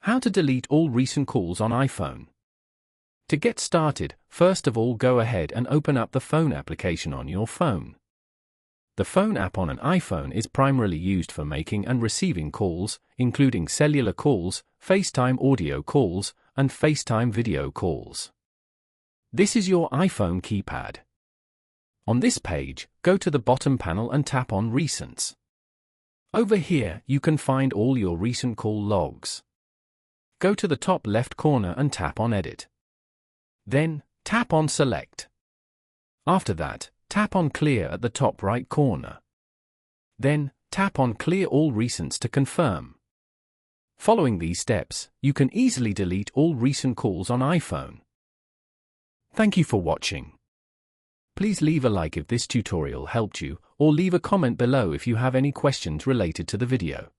How to delete all recent calls on iPhone. To get started, first of all go ahead and open up the phone application on your phone. The phone app on an iPhone is primarily used for making and receiving calls, including cellular calls, FaceTime audio calls, and FaceTime video calls. This is your iPhone keypad. On this page, go to the bottom panel and tap on Recents. Over here, you can find all your recent call logs. Go to the top left corner and tap on Edit. Then, tap on Select. After that, tap on Clear at the top right corner. Then, tap on Clear All Recents to confirm. Following these steps, you can easily delete all recent calls on iPhone. Thank you for watching. Please leave a like if this tutorial helped you, or leave a comment below if you have any questions related to the video.